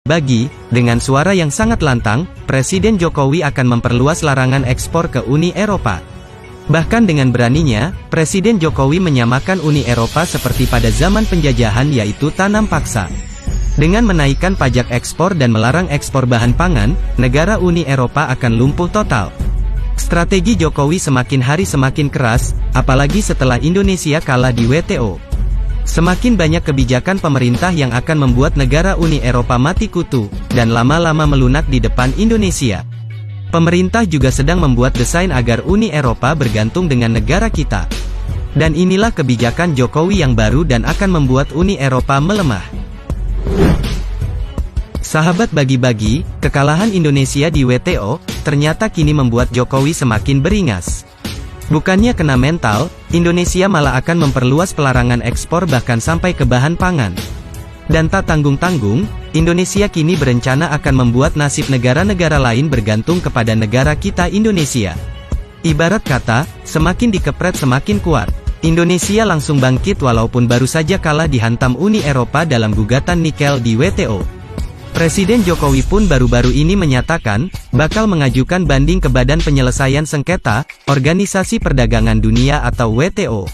Dengan suara yang sangat lantang, Presiden Jokowi akan memperluas larangan ekspor ke Uni Eropa. Bahkan dengan beraninya, Presiden Jokowi menyamakan Uni Eropa seperti pada zaman penjajahan, yaitu tanam paksa. Dengan menaikkan pajak ekspor dan melarang ekspor bahan pangan, negara Uni Eropa akan lumpuh total. Strategi Jokowi semakin hari semakin keras, apalagi setelah Indonesia kalah di WTO. Semakin banyak kebijakan pemerintah yang akan membuat negara Uni Eropa mati kutu, dan lama-lama melunak di depan Indonesia. Pemerintah juga sedang membuat desain agar Uni Eropa bergantung dengan negara kita. Dan inilah kebijakan Jokowi yang baru dan akan membuat Uni Eropa melemah. Sahabat bagi-bagi, kekalahan Indonesia di WTO, ternyata kini membuat Jokowi semakin beringas. Bukannya kena mental, Indonesia malah akan memperluas pelarangan ekspor bahkan sampai ke bahan pangan. Dan tak tanggung-tanggung, Indonesia kini berencana akan membuat nasib negara-negara lain bergantung kepada negara kita Indonesia. Ibarat kata, semakin dikepret semakin kuat. Indonesia langsung bangkit walaupun baru saja kalah dihantam Uni Eropa dalam gugatan nikel di WTO. Presiden Jokowi pun baru-baru ini menyatakan, bakal mengajukan banding ke Badan Penyelesaian Sengketa, Organisasi Perdagangan Dunia atau WTO.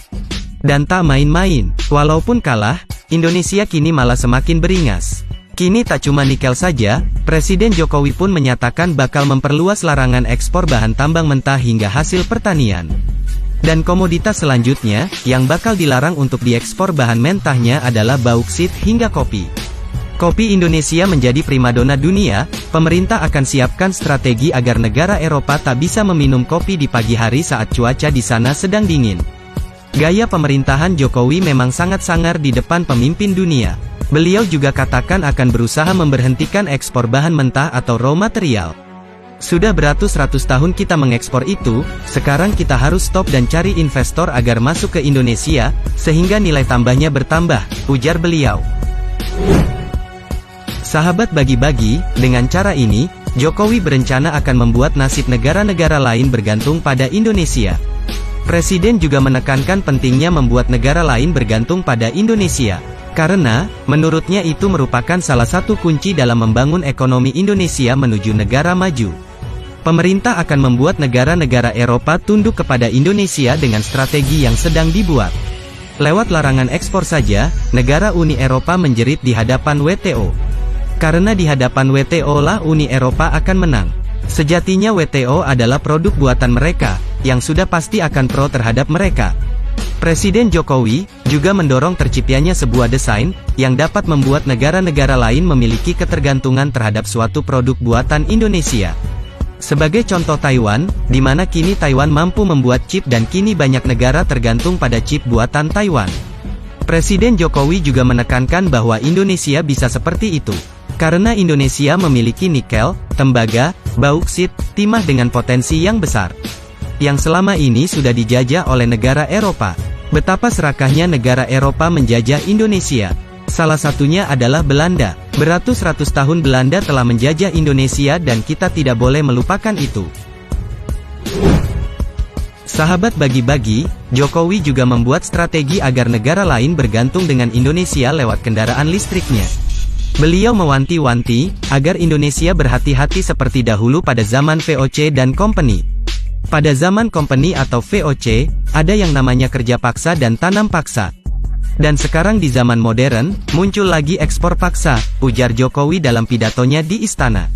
Dan tak main-main, walaupun kalah, Indonesia kini malah semakin beringas. Kini tak cuma nikel saja, Presiden Jokowi pun menyatakan bakal memperluas larangan ekspor bahan tambang mentah hingga hasil pertanian. Dan komoditas selanjutnya, yang bakal dilarang untuk diekspor bahan mentahnya adalah bauksit hingga kopi. Kopi Indonesia menjadi primadona dunia, pemerintah akan siapkan strategi agar negara Eropa tak bisa meminum kopi di pagi hari saat cuaca di sana sedang dingin. Gaya pemerintahan Jokowi memang sangat sangar di depan pemimpin dunia. Beliau juga katakan akan berusaha memberhentikan ekspor bahan mentah atau raw material. Sudah beratus-ratus tahun kita mengekspor itu, sekarang kita harus stop dan cari investor agar masuk ke Indonesia, sehingga nilai tambahnya bertambah, ujar beliau. Sahabat bagi-bagi, dengan cara ini, Jokowi berencana akan membuat nasib negara-negara lain bergantung pada Indonesia. Presiden juga menekankan pentingnya membuat negara lain bergantung pada Indonesia. Karena, menurutnya itu merupakan salah satu kunci dalam membangun ekonomi Indonesia menuju negara maju. Pemerintah akan membuat negara-negara Eropa tunduk kepada Indonesia dengan strategi yang sedang dibuat. Lewat larangan ekspor saja, negara Uni Eropa menjerit di hadapan WTO. Karena di hadapan WTO lah Uni Eropa akan menang. Sejatinya WTO adalah produk buatan mereka, yang sudah pasti akan pro terhadap mereka. Presiden Jokowi juga mendorong terciptanya sebuah desain, yang dapat membuat negara-negara lain memiliki ketergantungan terhadap suatu produk buatan Indonesia. Sebagai contoh Taiwan, di mana kini Taiwan mampu membuat chip dan kini banyak negara tergantung pada chip buatan Taiwan. Presiden Jokowi juga menekankan bahwa Indonesia bisa seperti itu. Karena Indonesia memiliki nikel, tembaga, bauksit, timah dengan potensi yang besar. Yang selama ini sudah dijajah oleh negara Eropa. Betapa serakahnya negara Eropa menjajah Indonesia. Salah satunya adalah Belanda. Beratus-ratus tahun Belanda telah menjajah Indonesia dan kita tidak boleh melupakan itu. Sahabat bagi-bagi, Jokowi juga membuat strategi agar negara lain bergantung dengan Indonesia lewat kendaraan listriknya. Beliau mewanti-wanti, agar Indonesia berhati-hati seperti dahulu pada zaman VOC dan Company. Pada zaman Company atau VOC, ada yang namanya kerja paksa dan tanam paksa. Dan sekarang di zaman modern, muncul lagi ekspor paksa, ujar Jokowi dalam pidatonya di Istana.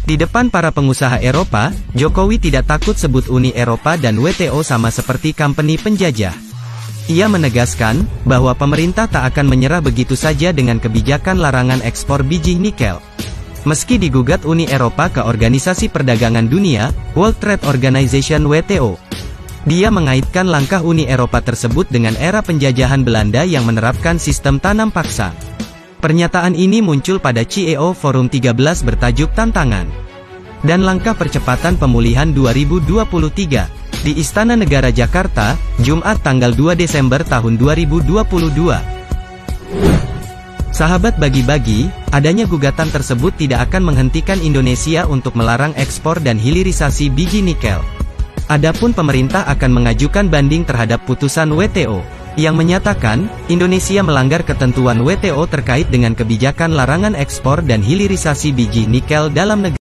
Di depan para pengusaha Eropa, Jokowi tidak takut sebut Uni Eropa dan WTO sama seperti company penjajah. Ia menegaskan, bahwa pemerintah tak akan menyerah begitu saja dengan kebijakan larangan ekspor biji nikel. Meski digugat Uni Eropa ke Organisasi Perdagangan Dunia, World Trade Organization WTO. Dia mengaitkan langkah Uni Eropa tersebut dengan era penjajahan Belanda yang menerapkan sistem tanam paksa. Pernyataan ini muncul pada CEO Forum 13 bertajuk Tantangan dan Langkah Percepatan Pemulihan 2023. Di Istana Negara Jakarta, Jumat tanggal 2 Desember tahun 2022. Sahabat bagi-bagi, adanya gugatan tersebut tidak akan menghentikan Indonesia untuk melarang ekspor dan hilirisasi biji nikel. Adapun pemerintah akan mengajukan banding terhadap putusan WTO. yang menyatakan, Indonesia melanggar ketentuan WTO terkait dengan kebijakan larangan ekspor dan hilirisasi biji nikel dalam negeri.